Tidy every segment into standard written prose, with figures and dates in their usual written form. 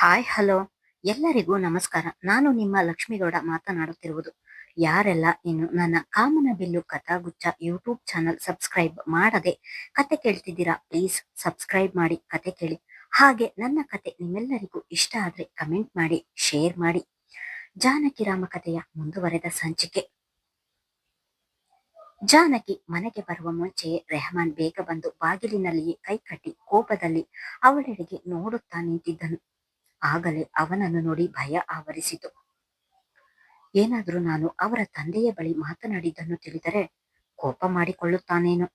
Hi hello ಎಲ್ಲರಿಗೂ ನಮಸ್ಕಾರ. ನಾನು ನಿಮ್ಮ ಲಕ್ಷ್ಮೀಗೌಡ ಮಾತನಾಡುತ್ತಿರುವುದು. ಯಾರೆಲ್ಲ ಇನ್ನು ನನ್ನ ಕಾಮನಬಿಲ್ಲು ಕಥಾಗುಚ್ಛ ಯೂಟ್ಯೂಬ್ ಚಾನಲ್ ಸಬ್ಸ್ಕ್ರೈಬ್ ಮಾಡದೆ ಕತೆ ಕೇಳ್ತಿದ್ದೀರಾ, ಪ್ಲೀಸ್ ಸಬ್ಸ್ಕ್ರೈಬ್ ಮಾಡಿ ಕತೆ ಕೇಳಿ. ಹಾಗೆ ನನ್ನ ಕತೆ ನಿಮ್ಮೆಲ್ಲರಿಗೂ ಇಷ್ಟ ಆದ್ರೆ ಕಮೆಂಟ್ ಮಾಡಿ, ಶೇರ್ ಮಾಡಿ. ಜಾನಕಿ ರಾಮ ಕಥೆಯ ಮುಂದುವರೆದ ಸಂಚಿಕೆ. ಜಾನಕಿ ಮನೆಗೆ ಬರುವ ಮುಂಚೆಯೇ ರೆಹಮಾನ್ ಬೇಗ ಬಂದು ಬಾಗಿಲಿನಲ್ಲಿಯೇ ಕೈಕಟ್ಟಿ ಕೋಪದಲ್ಲಿ ಅವಳೆಡೆಗೆ ನೋಡುತ್ತಾ ನಿಂತಿದ್ದನು. ಆಗಲೇ ಅವನನ್ನು ನೋಡಿ ಭಯ ಆವರಿಸಿತು. ಏನಾದರೂ ನಾನು ಅವರ ತಂದೆಯ ಬಳಿ ಮಾತನಾಡಿದ್ದನ್ನು ತಿಳಿದರೆ ಕೋಪ ಮಾಡಿಕೊಳ್ಳುತ್ತಾನೇನೋ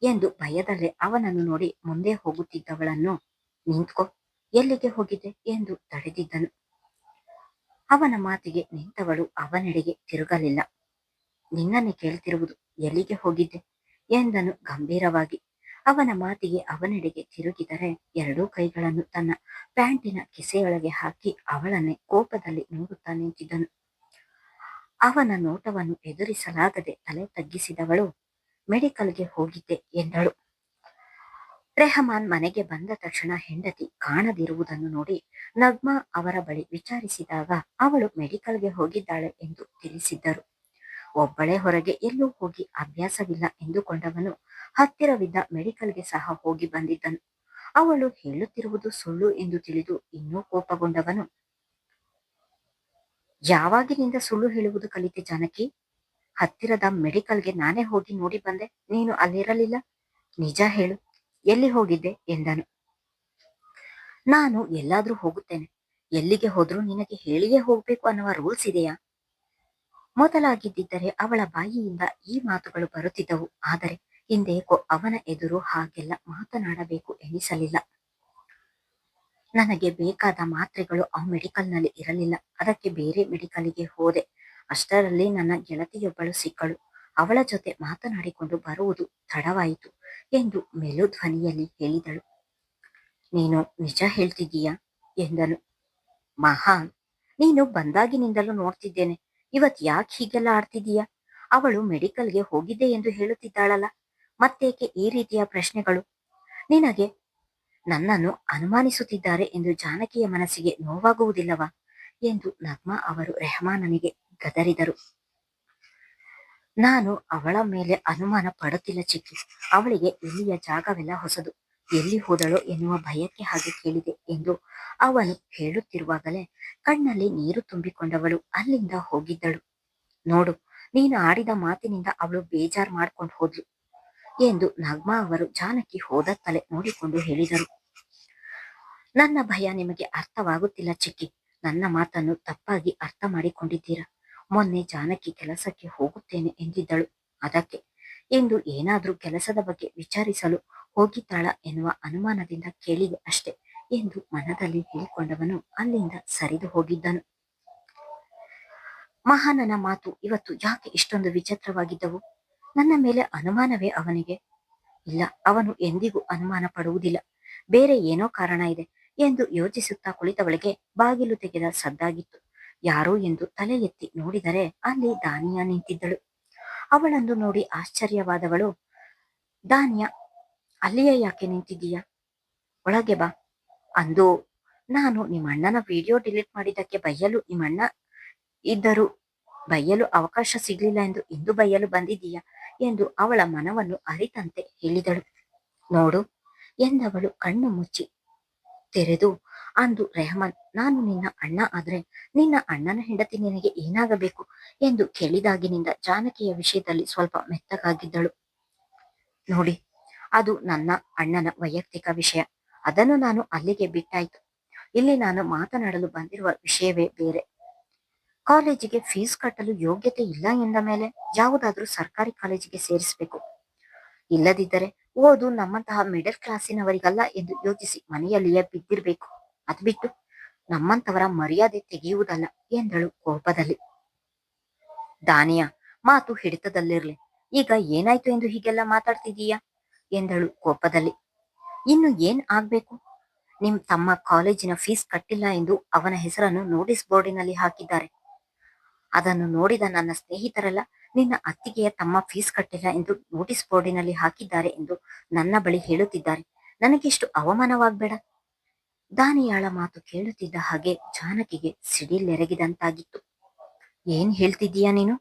ಎಂದು ಭಯದಲ್ಲೇ ಅವನನ್ನು ನೋಡಿ ಮುಂದೆ ಹೋಗುತ್ತಿದ್ದವಳನ್ನು ನಿಂತ್ಕೋ, ಎಲ್ಲಿಗೆ ಹೋಗಿದ್ದೆ ಎಂದು ತಡೆದಿದ್ದನು. ಅವನ ಮಾತಿಗೆ ನಿಂತವಳು ಅವನೆಡೆಗೆ ತಿರುಗಲಿಲ್ಲ. ನಿನ್ನನ್ನೇ ಕೇಳ್ತಿರುವುದು, ಎಲ್ಲಿಗೆ ಹೋಗಿದ್ದೆ ಎಂದನು ಗಂಭೀರವಾಗಿ. ಅವನ ಮಾತಿಗೆ ಅವನೆಡೆಗೆ ತಿರುಗಿದರೆ ಎರಡೂ ಕೈಗಳನ್ನು ತನ್ನ ಪ್ಯಾಂಟಿನ ಕಿಸೆಯೊಳಗೆ ಹಾಕಿ ಅವಳನ್ನೇ ಕೋಪದಲ್ಲಿ ನೋಡುತ್ತಾ ನಿಂತಿದ್ದನು. ಅವನ ನೋಟವನ್ನು ಎದುರಿಸಲಾಗದೆ ತಲೆ ತಗ್ಗಿಸಿದವಳು ಮೆಡಿಕಲ್ಗೆ ಹೋಗಿದ್ದೆ ಎಂದಳು. ರೆಹಮಾನ್ ಮನೆಗೆ ಬಂದ ತಕ್ಷಣ ಹೆಂಡತಿ ಕಾಣದಿರುವುದನ್ನು ನೋಡಿ ನಗ್ಮಾ ಅವರ ಬಳಿ ವಿಚಾರಿಸಿದಾಗ ಅವಳು ಮೆಡಿಕಲ್ಗೆ ಹೋಗಿದ್ದಾಳೆ ಎಂದು ತಿಳಿಸಿದ್ದರು. ಒಬ್ಬಳೇ ಹೊರಗೆ ಎಲ್ಲೂ ಹೋಗಿ ಅಭ್ಯಾಸವಿಲ್ಲ ಎಂದುಕೊಂಡವನು ಹತ್ತಿರವಿದ್ದ ಮೆಡಿಕಲ್ಗೆ ಸಹ ಹೋಗಿ ಬಂದಿದ್ದನು. ಅವಳು ಹೇಳುತ್ತಿರುವುದು ಸುಳ್ಳು ಎಂದು ತಿಳಿದು ಇನ್ನೂ ಕೋಪಗೊಂಡವನು, ಯಾವಾಗಿನಿಂದ ಸುಳ್ಳು ಹೇಳುವುದು ಕಲಿತೆ ಜಾನಕಿ? ಹತ್ತಿರದ ಮೆಡಿಕಲ್ಗೆ ನಾನೇ ಹೋಗಿ ನೋಡಿ ಬಂದೆ, ನೀನು ಅಲ್ಲಿರಲಿಲ್ಲ. ನಿಜ ಹೇಳು, ಎಲ್ಲಿ ಹೋಗಿದ್ದೆ ಎಂದನು. ನಾನು ಎಲ್ಲಾದ್ರೂ ಹೋಗುತ್ತೇನೆ, ಎಲ್ಲಿಗೆ ಹೋದ್ರೂ ನಿನಗೆ ಹೇಳಿಯೇ ಹೋಗ್ಬೇಕು ಅನ್ನುವ ರೂಲ್ಸ್ ಇದೆಯಾ? ಮೊದಲಾಗಿದ್ದರೆ ಅವಳ ಬಾಯಿಯಿಂದ ಈ ಮಾತುಗಳು ಬರುತ್ತಿದ್ದವು. ಆದರೆ ಹಿಂದೇಕೋ ಅವನ ಎದುರು ಹಾಗೆಲ್ಲ ಮಾತನಾಡಬೇಕು ಎನಿಸಲಿಲ್ಲ. ನನಗೆ ಬೇಕಾದ ಮಾತ್ರೆಗಳು ಆ ಮೆಡಿಕಲ್ನಲ್ಲಿ ಇರಲಿಲ್ಲ, ಅದಕ್ಕೆ ಬೇರೆ ಮೆಡಿಕಲ್ಗೆ ಹೋದೆ. ಅಷ್ಟರಲ್ಲಿ ನನ್ನ ಗೆಳತಿಯೊಬ್ಬಳು ಸಿಕ್ಕಳು. ಅವಳ ಜೊತೆ ಮಾತನಾಡಿಕೊಂಡು ಬರುವುದು ತಡವಾಯಿತು ಎಂದು ಮೆಲು ಧ್ವನಿಯಲ್ಲಿ ಹೇಳಿದಳು. ನೀನು ನಿಜ ಹೇಳ್ತಿದ್ದೀಯಾ ಎಂದನು. ಮಹಾನ್, ನೀನು ಬಂದಾಗಿನಿಂದಲೂ ನೋಡ್ತಿದ್ದೇನೆ, ಇವತ್ ಯಾಕೆ ಹೀಗೆಲ್ಲ ಆಡ್ತಿದೀಯಾ? ಅವಳು ಮೆಡಿಕಲ್ಗೆ ಹೋಗಿದ್ದೆ ಎಂದು ಹೇಳುತ್ತಿದ್ದಾಳಲ್ಲ, ಮತ್ತೇಕೆ ಈ ರೀತಿಯ ಪ್ರಶ್ನೆಗಳು? ನಿನಗೆ ನನ್ನನ್ನು ಅನುಮಾನಿಸುತ್ತಿದ್ದಾರೆ ಎಂದು ಜಾನಕಿಯ ಮನಸ್ಸಿಗೆ ನೋವಾಗುವುದಿಲ್ಲವಾ ಎಂದು ನಗ್ಮಾ ಅವರು ರೆಹಮಾನನಿಗೆ ಗದರಿದರು. ನಾನು ಅವಳ ಮೇಲೆ ಅನುಮಾನ ಪಡುತ್ತಿಲ್ಲ ಚಿಕ್ಕಿ, ಅವಳಿಗೆ ಇಲ್ಲಿಯ ಜಾಗವೆಲ್ಲ ಹೊಸದು, ಎಲ್ಲಿ ಹೋದಳೋ ಎನ್ನುವ ಭಯಕ್ಕೆ ಹಾಗೆ ಕೇಳಿದೆ ಎಂದು ಅವನು ಹೇಳುತ್ತಿರುವಾಗಲೇ ಕಣ್ಣಲ್ಲಿ ನೀರು ತುಂಬಿಕೊಂಡವಳು ಅಲ್ಲಿಂದ ಹೋಗಿದ್ದಳು. ನೋಡು, ನೀನು ಆಡಿದ ಮಾತಿನಿಂದ ಅವಳು ಬೇಜಾರು ಮಾಡ್ಕೊಂಡು ಹೋದ್ಲು ಎಂದು ನಗ್ಮಾ ಅವರು ಜಾನಕಿ ಹೋದತ್ತಲೆ ನೋಡಿಕೊಂಡು ಹೇಳಿದರು. ನನ್ನ ಭಯ ನಿಮಗೆ ಅರ್ಥವಾಗುತ್ತಿಲ್ಲ ಚಿಕ್ಕಿ, ನನ್ನ ಮಾತನ್ನು ತಪ್ಪಾಗಿ ಅರ್ಥ ಮಾಡಿಕೊಂಡಿದ್ದೀರಾ. ಮೊನ್ನೆ ಜಾನಕಿ ಕೆಲಸಕ್ಕೆ ಹೋಗುತ್ತೇನೆ ಎಂದಿದ್ದಳು, ಅದಕ್ಕೆ ಇಂದು ಏನಾದ್ರೂ ಕೆಲಸದ ಬಗ್ಗೆ ವಿಚಾರಿಸಲು ಹೋಗಿದ್ದಾಳ ಎನ್ನುವ ಅನುಮಾನದಿಂದ ಕೇಳಿದೆ ಅಷ್ಟೆ ಎಂದು ಮನದಲ್ಲಿ ಹೇಳಿಕೊಂಡವನು ಅಲ್ಲಿಂದ ಸರಿದು ಹೋಗಿದ್ದನು. ಮಹಾನನ ಮಾತು ಇವತ್ತು ಯಾಕೆ ಇಷ್ಟೊಂದು ವಿಚಿತ್ರವಾಗಿದ್ದವು? ನನ್ನ ಮೇಲೆ ಅನುಮಾನವೇ ಅವನಿಗೆ? ಇಲ್ಲ, ಅವನು ಎಂದಿಗೂ ಅನುಮಾನ ಪಡುವುದಿಲ್ಲ, ಬೇರೆ ಏನೋ ಕಾರಣ ಇದೆ ಎಂದು ಯೋಚಿಸುತ್ತಾ ಕುಳಿತವಳಿಗೆ ಬಾಗಿಲು ತೆಗೆದ ಸದ್ದಾಗಿತ್ತು. ಯಾರು ಎಂದು ತಲೆ ಎತ್ತಿ ನೋಡಿದರೆ ಅಲ್ಲಿ ದಾನಿಯಾ ನಿಂತಿದ್ದಳು. ಅವಳನ್ನು ನೋಡಿ ಆಶ್ಚರ್ಯವಾದವಳು, ದಾನಿಯಾ, ಅಲ್ಲಿಯೇ ಯಾಕೆ ನಿಂತಿದ್ದೀಯಾ? ಒಳಗೆ ಬಾ ಅಂದು. ನಾನು ನಿಮ್ಮಣ್ಣನ ವಿಡಿಯೋ ಡಿಲೀಟ್ ಮಾಡಿದ್ದಕ್ಕೆ ಬೈಯಲು ನಿಮ್ಮಣ್ಣ ಇದ್ದರೂ ಬೈಯಲು ಅವಕಾಶ ಸಿಗ್ಲಿಲ್ಲ ಎಂದು ಇಂದು ಬೈಯಲು ಬಂದಿದ್ದೀಯಾ ಎಂದು ಅವಳ ಮನವನ್ನು ಅರಿತಂತೆ ಹೇಳಿದಳು. ನೋಡು ಎಂದವಳು ಕಣ್ಣು ಮುಚ್ಚಿ ತೆರೆದು ಅಂದು. ರೆಹಮಾನ್, ನಾನು ನಿನ್ನ ಅಣ್ಣ ಆದ್ರೆ ನಿನ್ನ ಅಣ್ಣನ ಹೆಂಡತಿ ನಿನಗೆ ಏನಾಗಬೇಕು ಎಂದು ಕೇಳಿದಾಗಿನಿಂದ ಜಾನಕಿಯ ವಿಷಯದಲ್ಲಿ ಸ್ವಲ್ಪ ಮೆತ್ತಗಾಗಿದ್ದಳು. ನೋಡಿ, ಅದು ನನ್ನ ಅಣ್ಣನ ವೈಯಕ್ತಿಕ ವಿಷಯ, ಅದನ್ನು ನಾನು ಅಲ್ಲಿಗೆ ಬಿಟ್ಟಾಯ್ತು. ಇಲ್ಲಿ ನಾನು ಮಾತನಾಡಲು ಬಂದಿರುವ ವಿಷಯವೇ ಬೇರೆ. ಕಾಲೇಜಿಗೆ ಫೀಸ್ ಕಟ್ಟಲು ಯೋಗ್ಯತೆ ಇಲ್ಲ ಎಂದ ಮೇಲೆ ಯಾವುದಾದ್ರೂ ಸರ್ಕಾರಿ ಕಾಲೇಜಿಗೆ ಸೇರಿಸಬೇಕು. ಇಲ್ಲದಿದ್ದರೆ ಓದು ನಮ್ಮಂತಹ ಮಿಡಲ್ ಕ್ಲಾಸಿನವರಿಗಲ್ಲ ಎಂದು ಯೋಚಿಸಿ ಮನೆಯಲ್ಲಿಯೇ ಬಿದ್ದಿರ್ಬೇಕು. ಅದು ಬಿಟ್ಟು ನಮ್ಮಂತವರ ಮರ್ಯಾದೆ ತೆಗೆಯುವುದಲ್ಲ ಎಂದಳು ಕೋಪದಲ್ಲಿ. ದಾನಿಯಾ, ಮಾತು ಹಿಡಿತದಲ್ಲಿರ್ಲಿ, ಈಗ ಏನಾಯ್ತು ಎಂದು ಹೀಗೆಲ್ಲ ಮಾತಾಡ್ತಿದೀಯಾ ಎಂದಳು ಕೋಪದಲ್ಲಿ. ಇನ್ನು ಏನ್ ಆಗ್ಬೇಕು? ನಿಮ್ ತಮ್ಮ ಕಾಲೇಜಿನ ಫೀಸ್ ಕಟ್ಟಿಲ್ಲ ಎಂದು ಅವನ ಹೆಸರನ್ನು ನೋಟಿಸ್ ಬೋರ್ಡಿನಲ್ಲಿ ಹಾಕಿದ್ದಾರೆ. ಅದನ್ನು ನೋಡಿದ ನನ್ನ ಸ್ನೇಹಿತರೆಲ್ಲ ನಿನ್ನ ಅತ್ತಿಗೆಯ ತಮ್ಮ ಫೀಸ್ ಕಟ್ಟಿಲ್ಲ ಎಂದು ನೋಟಿಸ್ ಬೋರ್ಡಿನಲ್ಲಿ ಹಾಕಿದ್ದಾರೆ ಎಂದು ನನ್ನ ಬಳಿ ಹೇಳುತ್ತಿದ್ದಾರೆ. ನನಗಿಷ್ಟು ಅವಮಾನವಾಗಬೇಡ. ದಾನಿಯಾಳ ಮಾತು ಕೇಳುತ್ತಿದ್ದ ಹಾಗೆ ಜಾನಕಿಗೆ ಸಿಡಿಲೆರಗಿದಂತಾಗಿತ್ತು. ಏನ್ ಹೇಳ್ತಿದ್ದೀಯಾ ನೀನು?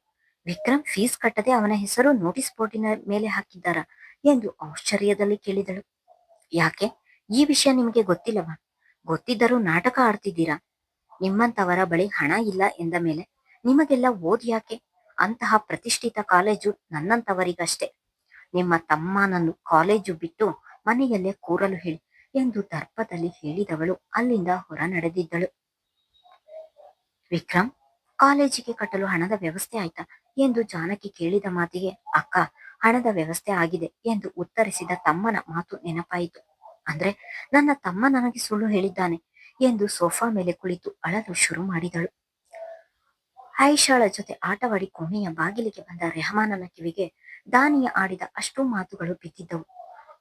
ವಿಕ್ರಮ್ ಫೀಸ್ ಕಟ್ಟದೆ ಅವನ ಹೆಸರು ನೋಟಿಸ್ ಬೋರ್ಡಿನ ಮೇಲೆ ಹಾಕಿದ್ದಾರ ಎಂದು ಆಶ್ಚರ್ಯದಲ್ಲಿ ಕೇಳಿದಳು. ಯಾಕೆ, ಈ ವಿಷಯ ನಿಮಗೆ ಗೊತ್ತಿಲ್ಲವಾ? ಗೊತ್ತಿದ್ದರೂ ನಾಟಕ ಆಡ್ತಿದ್ದೀರಾ? ನಿಮ್ಮಂತವರ ಬಳಿ ಹಣ ಇಲ್ಲ ಎಂದ ಮೇಲೆ ನಿಮಗೆಲ್ಲ ಓದ್ ಯಾಕೆ? ಅಂತಹ ಪ್ರತಿಷ್ಠಿತ ಕಾಲೇಜು ನನ್ನಂತವರಿಗಷ್ಟೇ. ನಿಮ್ಮ ತಮ್ಮನನ್ನು ಕಾಲೇಜು ಬಿಟ್ಟು ಮನೆಯಲ್ಲೇ ಕೂರಲು ಹೇಳಿ ಎಂದು ದರ್ಪದಲ್ಲಿ ಹೇಳಿದವಳು ಅಲ್ಲಿಂದ ಹೊರ ನಡೆದಿದ್ದಳು. ವಿಕ್ರಮ್, ಕಾಲೇಜಿಗೆ ಕಟ್ಟಲು ಹಣದ ವ್ಯವಸ್ಥೆ ಆಯ್ತಾ ಎಂದು ಜಾನಕಿ ಕೇಳಿದ ಮಾತಿಗೆ, ಅಕ್ಕ, ಹಣದ ವ್ಯವಸ್ಥೆ ಆಗಿದೆ ಎಂದು ಉತ್ತರಿಸಿದ ತಮ್ಮನ ಮಾತು ನೆನಪಾಯಿತು. ಅಂದ್ರೆ ನನ್ನ ತಮ್ಮ ನನಗೆ ಸುಳ್ಳು ಹೇಳಿದ್ದಾನೆ ಎಂದು ಸೋಫಾ ಮೇಲೆ ಕುಳಿತು ಅಳಲು ಶುರು ಮಾಡಿದಳು. ಆಯಿಷಾಳ ಜೊತೆ ಆಟವಾಡಿ ಕೋಣೆಯ ಬಾಗಿಲಿಗೆ ಬಂದ ರೆಹಮಾನನ ಕಿವಿಗೆ ದಾನಿಯ ಆಡಿದ ಅಷ್ಟೂ ಮಾತುಗಳು ಬಿದ್ದಿದ್ದವು.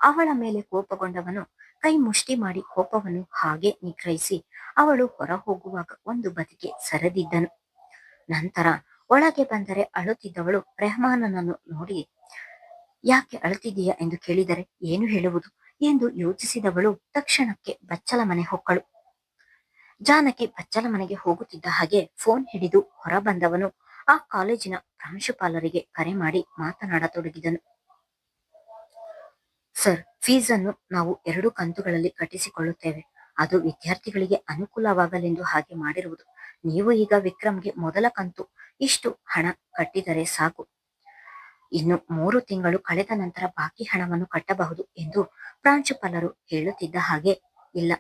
ಅವಳ ಮೇಲೆ ಕೋಪಗೊಂಡವನು ಕೈ ಮುಷ್ಟಿ ಮಾಡಿ ಕೋಪವನ್ನು ಹಾಗೆ ನಿಗ್ರಹಿಸಿ ಅವಳು ಹೊರ ಹೋಗುವಾಗ ಒಂದು ಬದಿಗೆ ಸರಿದಿದ್ದನು. ನಂತರ ಒಳಗೆ ಬಂದರೆ ಅಳುತ್ತಿದ್ದವಳು ರೆಹಮಾನನನ್ನು ನೋಡಿ, ಯಾಕೆ ಅಳುತ್ತಿದ್ದೀಯಾ ಎಂದು ಕೇಳಿದರೆ ಏನು ಹೇಳುವುದು ಎಂದು ಯೋಚಿಸಿದವಳು ತಕ್ಷಣಕ್ಕೆ ಬಚ್ಚಲ ಮನೆ ಹೊಕ್ಕಳು. ಜಾನಕಿ ಬಚ್ಚಲ ಮನೆಗೆ ಹೋಗುತ್ತಿದ್ದ ಹಾಗೆ ಫೋನ್ ಹಿಡಿದು ಹೊರ ಬಂದವನು ಆ ಕಾಲೇಜಿನ ಪ್ರಾಂಶುಪಾಲರಿಗೆ ಕರೆ ಮಾಡಿ ಮಾತನಾಡತೊಡಗಿದನು. ಸರ್, ಫೀಸನ್ನು ನಾವು 2 ಕಂತುಗಳಲ್ಲಿ ಕಟ್ಟಿಸಿಕೊಳ್ಳುತ್ತೇವೆ. ಅದು ವಿದ್ಯಾರ್ಥಿಗಳಿಗೆ ಅನುಕೂಲವಾಗಲೆಂದು ಹಾಗೆ ಮಾಡಿರುವುದು. ನೀವು ಈಗ ವಿಕ್ರಮ್ಗೆ ಮೊದಲ ಕಂತು ಇಷ್ಟು ಹಣ ಕಟ್ಟಿದರೆ ಸಾಕು. ಇನ್ನು 3 ತಿಂಗಳು ಕಳೆದ ನಂತರ ಬಾಕಿ ಹಣವನ್ನು ಕಟ್ಟಬಹುದು ಎಂದು ಪ್ರಾಂಶುಪಾಲರು ಹೇಳುತ್ತಿದ್ದ ಹಾಗೆ, ಇಲ್ಲ,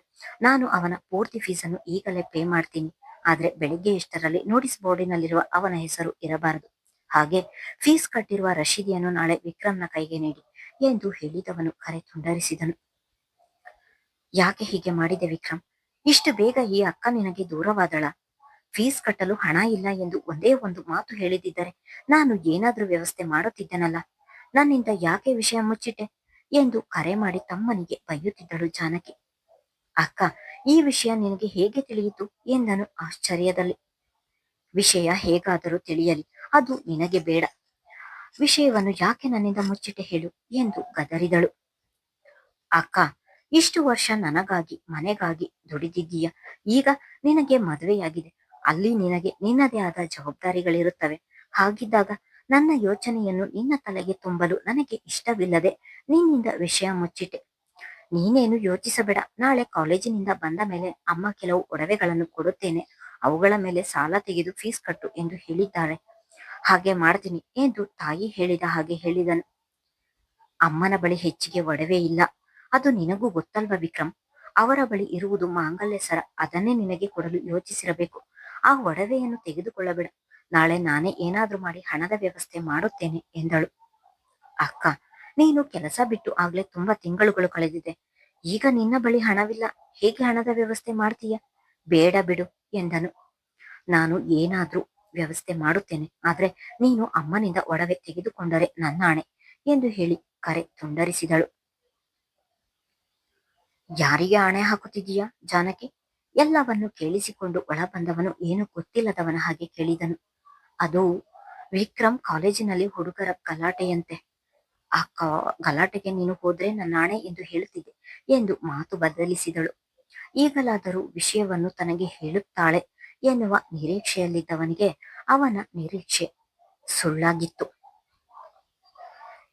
ನಾನು ಅವನ ಪೂರ್ತಿ ಫೀಸನ್ನು ಈಗಲೇ ಪೇ ಮಾಡ್ತೀನಿ. ಆದ್ರೆ ಬೆಳಿಗ್ಗೆ ಇಷ್ಟರಲ್ಲಿ ನೋಟಿಸ್ ಬೋರ್ಡಿನಲ್ಲಿರುವ ಅವನ ಹೆಸರು ಇರಬಾರದು. ಹಾಗೆ ಫೀಸ್ ಕಟ್ಟಿರುವ ರಶೀದಿಯನ್ನು ನಾಳೆ ವಿಕ್ರಮ್ನ ಕೈಗೆ ನೀಡಿ ಎಂದು ಹೇಳಿದವನು ಕರೆ ತುಂಡರಿಸಿದನು. ಯಾಕೆ ಹೀಗೆ ಮಾಡಿದೆ ವಿಕ್ರಮ್? ಇಷ್ಟು ಬೇಗ ಈ ಅಕ್ಕ ನಿನಗೆ ದೂರವಾದಳ? ಫೀಸ್ ಕಟ್ಟಲು ಹಣ ಇಲ್ಲ ಎಂದು ಒಂದೇ ಒಂದು ಮಾತು ಹೇಳಿದಿದ್ದರೆ ನಾನು ಏನಾದ್ರೂ ವ್ಯವಸ್ಥೆ ಮಾಡುತ್ತಿದ್ದೆನಲ್ಲ. ನನ್ನಿಂದ ಯಾಕೆ ವಿಷಯ ಮುಚ್ಚಿಟ್ಟೆ ಎಂದು ಕರೆ ಮಾಡಿ ತಮ್ಮನಿಗೆ ಬೈಯುತ್ತಿದ್ದಳು ಜಾನಕಿ. ಅಕ್ಕ, ಈ ವಿಷಯ ನಿನಗೆ ಹೇಗೆ ತಿಳಿಯಿತು ಎಂದನು ಆಶ್ಚರ್ಯದಲ್ಲಿ. ವಿಷಯ ಹೇಗಾದರೂ ತಿಳಿಯಲಿ, ಅದು ನಿನಗೆ ಬೇಡ. ವಿಷಯವನ್ನು ಯಾಕೆ ನನ್ನಿಂದ ಮುಚ್ಚಿಟ್ಟೆ ಹೇಳು ಎಂದು ಗದರಿದಳು. ಅಕ್ಕ, ಇಷ್ಟು ವರ್ಷ ನನಗಾಗಿ ಮನೆಗಾಗಿ ದುಡಿದಿದ್ದೀಯ. ಈಗ ನಿನಗೆ ಮದುವೆಯಾಗಿದೆ. ಅಲ್ಲಿ ನಿನಗೆ ನಿನ್ನದೇ ಆದ ಜವಾಬ್ದಾರಿಗಳಿರುತ್ತವೆ. ಹಾಗಿದ್ದಾಗ ನನ್ನ ಯೋಚನೆಯನ್ನು ನಿನ್ನ ತಲೆಗೆ ತುಂಬಲು ನನಗೆ ಇಷ್ಟವಿಲ್ಲದೆ ನಿನ್ನಿಂದ ವಿಷಯ ಮುಚ್ಚಿಟ್ಟೆ. ನೀನೇನು ಯೋಚಿಸಬೇಡ. ನಾಳೆ ಕಾಲೇಜಿನಿಂದ ಬಂದ ಮೇಲೆ ಅಮ್ಮ ಕೆಲವು ಒಡವೆಗಳನ್ನು ಕೊಡುತ್ತೇನೆ. ಅವುಗಳ ಮೇಲೆ ಸಾಲ ತೆಗೆದು ಫೀಸ್ ಕಟ್ಟು ಎಂದು ಹೇಳಿದ್ದಾರೆ. ಹಾಗೆ ಮಾಡ್ತೀನಿ ಎಂದು ತಾಯಿ ಹೇಳಿದ ಹಾಗೆ ಹೇಳಿದನು. ಅಮ್ಮನ ಬಳಿ ಹೆಚ್ಚಿಗೆ ಒಡವೆ ಇಲ್ಲ. ಅದು ನಿನಗೂ ಗೊತ್ತಲ್ವ ವಿಕ್ರಮ್? ಅವರ ಬಳಿ ಇರುವುದು ಮಾಂಗಲ್ಯ ಸರ. ಅದನ್ನೇ ನಿನಗೆ ಕೊಡಲು ಯೋಚಿಸಿರಬೇಕು. ಆ ಒಡವೆಯನ್ನು ತೆಗೆದುಕೊಳ್ಳಬೇಡ. ನಾಳೆ ನಾನೇ ಏನಾದ್ರೂ ಮಾಡಿ ಹಣದ ವ್ಯವಸ್ಥೆ ಮಾಡುತ್ತೇನೆ ಎಂದಳು. ಅಕ್ಕ, ನೀನು ಕೆಲಸ ಬಿಟ್ಟು ಆಗ್ಲೇ ತುಂಬಾ ತಿಂಗಳುಗಳು ಕಳೆದಿದೆ. ಈಗ ನಿನ್ನ ಬಳಿ ಹಣವಿಲ್ಲ. ಹೇಗೆ ಹಣದ ವ್ಯವಸ್ಥೆ ಮಾಡ್ತೀಯ? ಬೇಡ ಬಿಡು ಎಂದನು. ನಾನು ಏನಾದ್ರೂ ವ್ಯವಸ್ಥೆ ಮಾಡುತ್ತೇನೆ. ಆದ್ರೆ ನೀನು ಅಮ್ಮನಿಂದ ಒಡವೆ ತೆಗೆದುಕೊಂಡರೆ ನನ್ನ ಆಣೆ ಎಂದು ಹೇಳಿ ಕರೆ ತುಂಡರಿಸಿದಳು. ಯಾರಿಗೆ ಆಣೆ ಹಾಕುತ್ತಿದ್ದೀಯಾ ಜಾನಕಿ? ಎಲ್ಲವನ್ನು ಕೇಳಿಸಿಕೊಂಡು ಒಳ ಬಂದವನು ಏನು ಗೊತ್ತಿಲ್ಲದವನ ಹಾಗೆ ಕೇಳಿದನು. ಅದು ವಿಕ್ರಮ್ ಕಾಲೇಜಿನಲ್ಲಿ ಹುಡುಗರ ಗಲಾಟೆಯಂತೆ. ಆ ಗಲಾಟೆಗೆ ನೀನು ಹೋದ್ರೆ ನನ್ನ ಆಣೆ ಎಂದು ಹೇಳುತ್ತಿದ್ದೆ ಎಂದು ಮಾತು ಬದಲಿಸಿದಳು. ಈಗಲಾದರೂ ವಿಷಯವನ್ನು ತನಗೆ ಹೇಳುತ್ತಾಳೆ ಎನ್ನುವ ನಿರೀಕ್ಷೆಯಲ್ಲಿದ್ದವನಿಗೆ ಅವನ ನಿರೀಕ್ಷೆ ಸುಳ್ಳಾಗಿತ್ತು.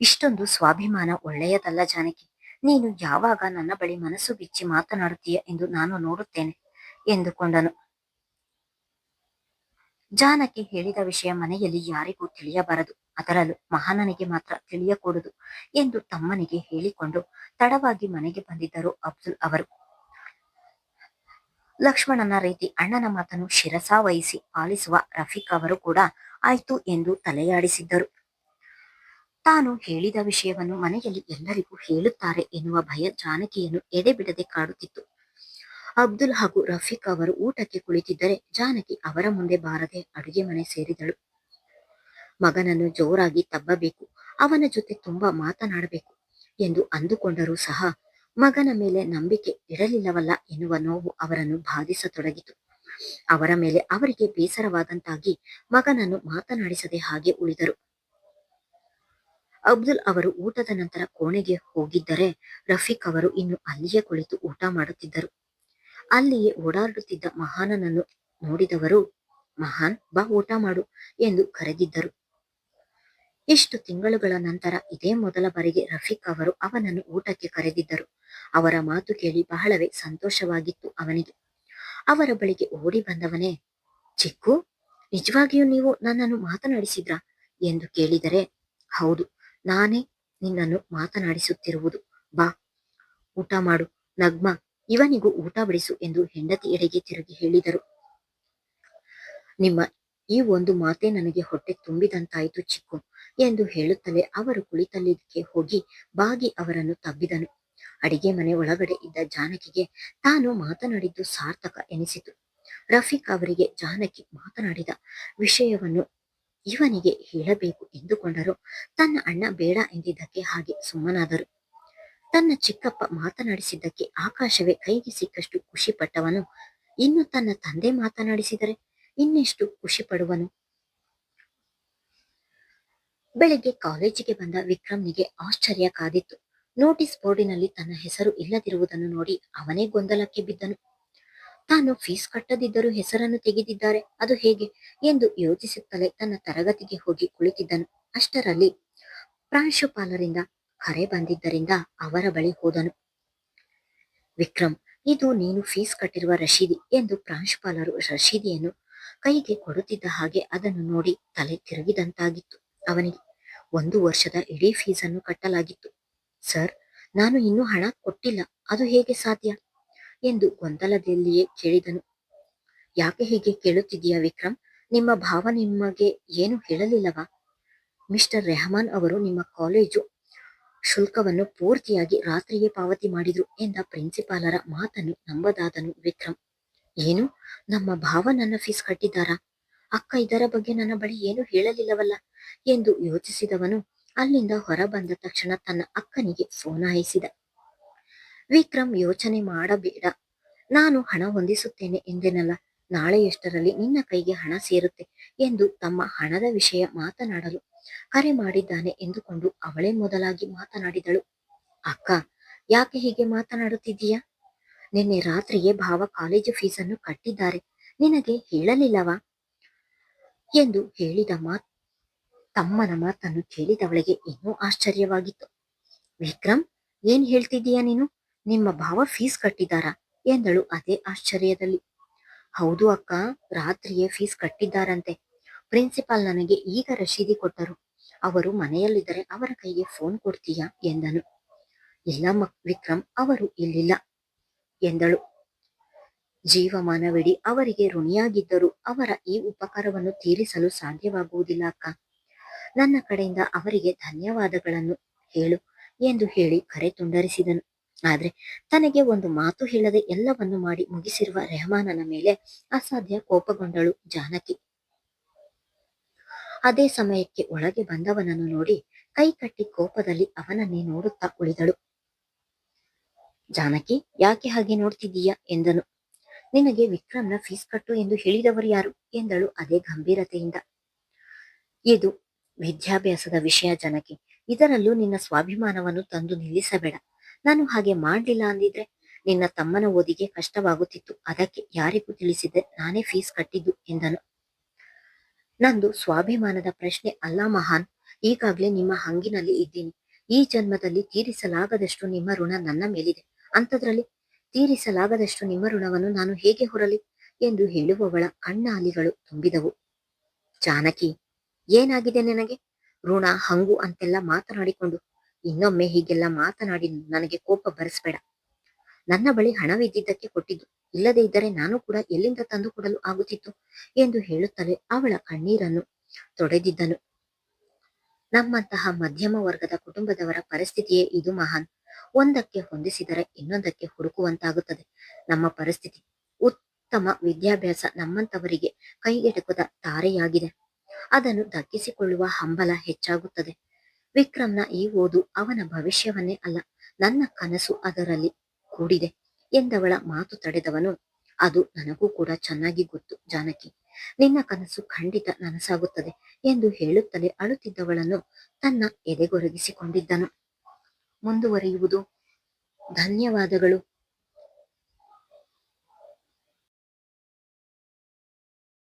ಇಷ್ಟೊಂದು ಸ್ವಾಭಿಮಾನ ಒಳ್ಳೆಯದಲ್ಲ ಜಾನಕಿ. ನೀನು ಯಾವಾಗ ನನ್ನ ಬಳಿ ಮನಸ್ಸು ಬಿಚ್ಚಿ ಮಾತನಾಡುತ್ತೀಯ ಎಂದು ನಾನು ನೋಡುತ್ತೇನೆ ಎಂದುಕೊಂಡನು. ಜಾನಕಿ ಹೇಳಿದ ವಿಷಯ ಮನೆಯಲ್ಲಿ ಯಾರಿಗೂ ತಿಳಿಯಬಾರದು, ಅದರಲ್ಲೂ ಮಹಾನನಿಗೆ ಮಾತ್ರ ತಿಳಿಯಕೂಡದು ಎಂದು ತಮ್ಮನಿಗೆ ಹೇಳಿಕೊಂಡು ತಡವಾಗಿ ಮನೆಗೆ ಬಂದಿದ್ದರು ಅಬ್ದುಲ್ ಅವರು. ಲಕ್ಷ್ಮಣನ ರೀತಿ ಅಣ್ಣನ ಮಾತನ್ನು ಶಿರಸಾವಹಿಸಿ ಪಾಲಿಸುವ ರಫೀಕ್ ಅವರು ಕೂಡ ಆಯ್ತು ಎಂದು ತಲೆಯಾಡಿಸಿದ್ದರು. ತಾನು ಹೇಳಿದ ವಿಷಯವನ್ನು ಮನೆಯಲ್ಲಿ ಎಲ್ಲರಿಗೂ ಹೇಳುತ್ತಾರೆ ಎನ್ನುವ ಭಯ ಜಾನಕಿಯನ್ನು ಎಡೆಬಿಡದೆ ಕಾಡುತ್ತಿತ್ತು. ಅಬ್ದುಲ್ ಹಾಗೂ ರಫೀಕ್ ಅವರು ಊಟಕ್ಕೆ ಕುಳಿತಿದ್ದರೆ ಜಾನಕಿ ಅವರ ಮುಂದೆ ಬಾರದೆ ಅಡುಗೆ ಮನೆ ಸೇರಿದಳು. ಮಗನನ್ನು ಜೋರಾಗಿ ತಬ್ಬಬೇಕು, ಅವನ ಜೊತೆ ತುಂಬಾ ಮಾತನಾಡಬೇಕು ಎಂದು ಅಂದುಕೊಂಡರೂ ಸಹ ಮಗನ ಮೇಲೆ ನಂಬಿಕೆ ಇರಲಿಲ್ಲವಲ್ಲ ಎನ್ನುವ ನೋವು ಅವರನ್ನು ಬಾಧಿಸತೊಡಗಿತು. ಅವರ ಮೇಲೆ ಅವರಿಗೆ ಬೇಸರವಾದಂತಾಗಿ ಮಗನನ್ನು ಮಾತನಾಡಿಸದೆ ಹಾಗೆ ಉಳಿದರು. ಅಬ್ದುಲ್ ಅವರು ಊಟದ ನಂತರ ಕೋಣೆಗೆ ಹೋಗಿದ್ದರೆ ರಫೀಕ್ ಅವರು ಇನ್ನು ಅಲ್ಲಿಯೇ ಕುಳಿತು ಊಟ ಮಾಡುತ್ತಿದ್ದರು. ಅಲ್ಲಿಯೇ ಓಡಾಡುತ್ತಿದ್ದ ಮಹಾನನನ್ನು ನೋಡಿದವರು ಮಹಾನ್ ಬಾ ಊಟ ಮಾಡು ಎಂದು ಕರೆದಿದ್ದರು. ಇಷ್ಟು ತಿಂಗಳುಗಳ ನಂತರ ಇದೇ ಮೊದಲ ಬಾರಿಗೆ ರಫೀಕ್ ಅವರು ಅವನನ್ನು ಊಟಕ್ಕೆ ಕರೆದಿದ್ದರು. ಅವರ ಮಾತು ಕೇಳಿ ಬಹಳವೇ ಸಂತೋಷವಾಗಿತ್ತು ಅವನಿಗೆ. ಅವರ ಬಳಿಗೆ ಓಡಿ ಬಂದವನೇ, ಚಿಕ್ಕು, ನಿಜವಾಗಿಯೂ ನೀವು ನನ್ನನ್ನು ಮಾತನಾಡಿಸಿದ್ರಾ ಎಂದು ಕೇಳಿದರೆ, ಹೌದು, ನಾನೇ ನಿನ್ನನ್ನು ಮಾತನಾಡಿಸುತ್ತಿರುವುದು. ಬಾ ಊಟ ಮಾಡು. ನಗ್ಮಾ, ಇವನಿಗೂ ಊಟ ಬಡಿಸು ಎಂದು ಹೆಂಡತಿ ಎಡೆಗೆ ತಿರುಗಿ ಹೇಳಿದರು. ನಿಮ್ಮ ಈ ಒಂದು ಮಾತೇ ನನಗೆ ಹೊಟ್ಟೆ ತುಂಬಿದಂತಾಯಿತು ಚಿಕ್ಕು ಎಂದು ಹೇಳುತ್ತಲೇ ಅವರು ಕುಳಿತಲ್ಲಿಗೆ ಹೋಗಿ ಬಾಗಿ ಅವರನ್ನು ತಬ್ಬಿದನು. ಅಡಿಗೆ ಮನೆ ಒಳಗಡೆ ಇದ್ದ ಜಾನಕಿಗೆ ತಾನು ಮಾತನಾಡಿದ್ದು ಸಾರ್ಥಕ ಎನಿಸಿತು. ರಫೀಕ್ ಅವರಿಗೆ ಜಾನಕಿ ಮಾತನಾಡಿದ ವಿಷಯವನ್ನು ಇವನಿಗೆ ಹೇಳಬೇಕು ಎಂದುಕೊಂಡರು. ತನ್ನ ಅಣ್ಣ ಬೇಡ ಎಂದಿದ್ದಕ್ಕೆ ಹಾಗೆ ಸುಮ್ಮನಾದರು. ತನ್ನ ಚಿಕ್ಕಪ್ಪ ಮಾತನಾಡಿಸಿದ್ದಕ್ಕೆ ಆಕಾಶವೇ ಕೈಗೆ ಸಿಕ್ಕಷ್ಟು ಖುಷಿ ಪಟ್ಟವನು ಇನ್ನು ತನ್ನ ತಂದೆ ಮಾತನಾಡಿಸಿದರೆ ಇನ್ನೆಷ್ಟು ಖುಷಿ ಪಡುವನು. ಬೆಳಿಗ್ಗೆ ಕಾಲೇಜಿಗೆ ಬಂದ ವಿಕ್ರಮ್ನಿಗೆ ಆಶ್ಚರ್ಯ ಕಾದಿತ್ತು. ನೋಟಿಸ್ ಬೋರ್ಡಿನಲ್ಲಿ ತನ್ನ ಹೆಸರು ಇಲ್ಲದಿರುವುದನ್ನು ನೋಡಿ ಅವನೇ ಗೊಂದಲಕ್ಕೆ ಬಿದ್ದನು. ತಾನು ಫೀಸ್ ಕಟ್ಟದಿದ್ದರೂ ಹೆಸರನ್ನು ತೆಗೆದಿದ್ದಾರೆ, ಅದು ಹೇಗೆ ಎಂದು ಯೋಚಿಸುತ್ತಲೇ ತನ್ನ ತರಗತಿಗೆ ಹೋಗಿ ಕುಳಿತಿದ್ದನು. ಅಷ್ಟರಲ್ಲಿ ಪ್ರಾಂಶುಪಾಲರಿಂದ ಕರೆ ಬಂದಿದ್ದರಿಂದ ಅವರ ಬಳಿ ಹೋದನು. ವಿಕ್ರಮ್, ಇದು ನೀನು ಫೀಸ್ ಕಟ್ಟಿರುವ ರಶೀದಿ ಎಂದು ಪ್ರಾಂಶುಪಾಲರು ರಶೀದಿಯನ್ನು ಕೈಗೆ ಕೊಡುತ್ತಿದ್ದ ಹಾಗೆ ಅದನ್ನು ನೋಡಿ ತಲೆ ತಿರುಗಿದಂತಾಗಿತ್ತು ಅವನಿಗೆ. 1 ವರ್ಷದ ಇಡೀ ಫೀಸನ್ನು ಕಟ್ಟಲಾಗಿತ್ತು. ಸರ್, ನಾನು ಇನ್ನೂ ಹಣ ಕೊಟ್ಟಿಲ್ಲ, ಅದು ಹೇಗೆ ಸಾಧ್ಯ ಎಂದು ಗೊಂದಲದಲ್ಲಿಯೇ ಕೇಳಿದನು. ಯಾಕೆ ಹೀಗೆ ಕೇಳುತ್ತಿದ್ದೀಯಾ ವಿಕ್ರಮ್? ನಿಮ್ಮ ಭಾವ ನಿಮಗೆ ಏನು ಹೇಳಲಿಲ್ಲವಾ? ಮಿಸ್ಟರ್ ರೆಹಮಾನ್ ಅವರು ನಿಮ್ಮ ಕಾಲೇಜು ಶುಲ್ಕವನ್ನು ಪೂರ್ತಿಯಾಗಿ ರಾತ್ರಿಯೇ ಪಾವತಿ ಮಾಡಿದ್ರು ಎಂದ ಪ್ರಿನ್ಸಿಪಾಲರ ಮಾತನ್ನು ನಂಬದಾದನು ವಿಕ್ರಮ್. ಏನು, ನಮ್ಮ ಭಾವ ನನ್ನ ಫೀಸ್ ಕಟ್ಟಿದ್ದಾರಾ? ಅಕ್ಕ ಇದರ ಬಗ್ಗೆ ನನ್ನ ಬಳಿ ಏನು ಹೇಳಲಿಲ್ಲವಲ್ಲ ಎಂದು ಯೋಚಿಸಿದವನು ಅಲ್ಲಿಂದ ಹೊರ ಬಂದ ತಕ್ಷಣ ತನ್ನ ಅಕ್ಕನಿಗೆ ಫೋನಾಯಿಸಿದ. ವಿಕ್ರಮ್, ಯೋಚನೆ ಮಾಡಬೇಡ, ನಾನು ಹಣ ಹೊಂದಿಸುತ್ತೇನೆ ಎಂದೆನಲ್ಲ, ನಾಳೆಯಷ್ಟರಲ್ಲಿ ನಿನ್ನ ಕೈಗೆ ಹಣ ಸೇರುತ್ತೆ ಎಂದು ತಮ್ಮ ಹಣದ ವಿಷಯ ಮಾತನಾಡಲು ಕರೆ ಮಾಡಿದ್ದಾನೆ ಎಂದುಕೊಂಡು ಅವಳೇ ಮೊದಲಾಗಿ ಮಾತನಾಡಿದಳು. ಅಕ್ಕ, ಯಾಕೆ ಹೀಗೆ ಮಾತನಾಡುತ್ತಿದ್ದೀಯಾ? ನಿನ್ನೆ ರಾತ್ರಿಯೇ ಭಾವ ಕಾಲೇಜು ಫೀಸನ್ನು ಕಟ್ಟಿದ್ದಾರೆ, ನಿನಗೆ ಹೇಳಲಿಲ್ಲವಾ ಎಂದು ಹೇಳಿದ ತಮ್ಮನ ಮಾತನ್ನು ಕೇಳಿದವಳಿಗೆ ಇನ್ನೂ ಆಶ್ಚರ್ಯವಾಗಿತ್ತು. ವಿಕ್ರಮ್, ಏನ್ ಹೇಳ್ತಿದ್ದೀಯಾ ನೀನು? ನಿಮ್ಮ ಭಾವ ಫೀಸ್ ಕಟ್ಟಿದ್ದಾರಾ ಎಂದಳು ಅದೇ ಆಶ್ಚರ್ಯದಲ್ಲಿ. ಹೌದು ಅಕ್ಕ, ರಾತ್ರಿಯೇ ಫೀಸ್ ಕಟ್ಟಿದ್ದಾರಂತೆ. ಪ್ರಿನ್ಸಿಪಾಲ್ ನನಗೆ ಈಗ ರಶೀದಿ ಕೊಟ್ಟರು. ಅವರು ಮನೆಯಲ್ಲಿದ್ದರೆ ಅವರ ಕೈಗೆ ಫೋನ್ ಕೊಡ್ತೀಯಾ ಎಂದನು. ಇಲ್ಲ ವಿಕ್ರಮ್, ಅವರು ಇಲ್ಲಿಲ್ಲ ಎಂದಳು. ಜೀವಮಾನವಿಡೀ ಅವರಿಗೆ ಋಣಿಯಾಗಿದ್ದರೂ ಅವರ ಈ ಉಪಕಾರವನ್ನು ತೀರಿಸಲು ಸಾಧ್ಯವಾಗುವುದಿಲ್ಲ ಅಕ್ಕ. ನನ್ನ ಕಡೆಯಿಂದ ಅವರಿಗೆ ಧನ್ಯವಾದಗಳನ್ನು ಹೇಳು ಎಂದು ಹೇಳಿ ಕರೆ ತುಂಡರಿಸಿದನು. ಆದ್ರೆ ತನಗೆ ಒಂದು ಮಾತು ಹೇಳದೆ ಎಲ್ಲವನ್ನು ಮಾಡಿ ಮುಗಿಸಿರುವ ರೆಹಮಾನನ ಮೇಲೆ ಅಸಾಧ್ಯ ಕೋಪಗೊಂಡಳು ಜಾನಕಿ. ಅದೇ ಸಮಯಕ್ಕೆ ಒಳಗೆ ಬಂದವನನ್ನು ನೋಡಿ ಕೈ ಕಟ್ಟಿ ಕೋಪದಲ್ಲಿ ಅವನನ್ನೇ ನೋಡುತ್ತಾ ಉಳಿದಳು. ಜಾನಕಿ, ಯಾಕೆ ಹಾಗೆ ನೋಡ್ತಿದ್ದೀಯಾ ಎಂದನು. ನಿನಗೆ ವಿಕ್ರಮ್ನ ಫೀಸ್ ಕಟ್ಟು ಎಂದು ಹೇಳಿದವರು ಯಾರು ಎಂದಳು ಅದೇ ಗಂಭೀರತೆಯಿಂದ. ಇದು ವಿದ್ಯಾಭ್ಯಾಸದ ವಿಷಯ ಜಾನಕಿ, ಇದರಲ್ಲೂ ನಿನ್ನ ಸ್ವಾಭಿಮಾನವನ್ನು ತಂದು ನಿಲ್ಲಿಸಬೇಡ. ನಾನು ಹಾಗೆ ಮಾಡ್ಲಿಲ್ಲ ಅಂದಿದ್ರೆ ನಿನ್ನ ತಮ್ಮನ ಓದಿಗೆ ಕಷ್ಟವಾಗುತ್ತಿತ್ತು, ಅದಕ್ಕೆ ಯಾರಿಗೂ ತಿಳಿಸಿದೆ ನಾನೇ ಫೀಸ್ ಕಟ್ಟಿದ್ದು ಎಂದನು. ನಂದು ಸ್ವಾಭಿಮಾನದ ಪ್ರಶ್ನೆ ಅಲ್ಲ ಮಹಾನ್, ಈಗಾಗ್ಲೇ ನಿಮ್ಮ ಹಂಗಿನಲ್ಲಿ ಇದ್ದೀನಿ. ಈ ಜನ್ಮದಲ್ಲಿ ತೀರಿಸಲಾಗದಷ್ಟು ನಿಮ್ಮ ಋಣ ನನ್ನ ಮೇಲಿದೆ, ಅಂಥದ್ರಲ್ಲಿ ತೀರಿಸಲಾಗದಷ್ಟು ನಿಮ್ಮ ಋಣವನ್ನು ನಾನು ಹೇಗೆ ಹೊರಲಿ ಎಂದು ಹೇಳುವವಳ ಕಣ್ಣಾಲಿಗಳು ತುಂಬಿದವು. ಜಾನಕಿ, ಏನಾಗಿದೆ ನಿನಗೆ? ಋಣ ಹಂಗು ಅಂತೆಲ್ಲ ಮಾತನಾಡಿಕೊಂಡು ಇನ್ನೊಮ್ಮೆ ಹೀಗೆಲ್ಲ ಮಾತನಾಡಿ ನನಗೆ ಕೋಪ ಬರಿಸಬೇಡ. ನನ್ನ ಬಳಿ ಹಣವಿದ್ದಿದ್ದಕ್ಕೆ ಕೊಟ್ಟಿದ್ದು, ಇಲ್ಲದೇ ಇದ್ದರೆ ನಾನು ಕೂಡ ಎಲ್ಲಿಂದ ತಂದು ಕೊಡಲು ಆಗುತ್ತಿತ್ತು ಎಂದು ಹೇಳುತ್ತಲೇ ಅವಳ ಕಣ್ಣೀರನ್ನು ತೊಡೆದಿದ್ದನು. ನಮ್ಮಂತಹ ಮಧ್ಯಮ ವರ್ಗದ ಕುಟುಂಬದವರ ಪರಿಸ್ಥಿತಿಯೇ ಇದು ಮಹಾನ್. ಒಂದಕ್ಕೆ ಹೊಂದಿಸಿದರೆ ಇನ್ನೊಂದಕ್ಕೆ ಹುಡುಕುವಂತಾಗುತ್ತದೆ ನಮ್ಮ ಪರಿಸ್ಥಿತಿ. ಉತ್ತಮ ವಿದ್ಯಾಭ್ಯಾಸ ನಮ್ಮಂತವರಿಗೆ ಕೈಗೆಟಕದ ತಾರೆಯಾಗಿದೆ. ಅದನ್ನು ದಕ್ಕಿಸಿಕೊಳ್ಳುವ ಹಂಬಲ ಹೆಚ್ಚಾಗುತ್ತದೆ. ವಿಕ್ರಮ್ನ ಈ ಓದು ಅವನ ಭವಿಷ್ಯವನ್ನೇ ಅಲ್ಲ, ನನ್ನ ಕನಸು ಅದರಲ್ಲಿ ಕೂಡಿದೆ ಎಂದವಳ ಮಾತು ತಡೆದವನು, ಅದು ನನಗೂ ಕೂಡ ಚೆನ್ನಾಗಿ ಗೊತ್ತು ಜಾನಕಿ, ನಿನ್ನ ಕನಸು ಖಂಡಿತ ನನಸಾಗುತ್ತದೆ ಎಂದು ಹೇಳುತ್ತಲೇ ಅಳುತ್ತಿದ್ದವಳನ್ನು ತನ್ನ ಎದೆಗೊರಗಿಸಿಕೊಂಡಿದ್ದನು. ಮುಂದುವರಿಯುವುದು. ಧನ್ಯವಾದಗಳು.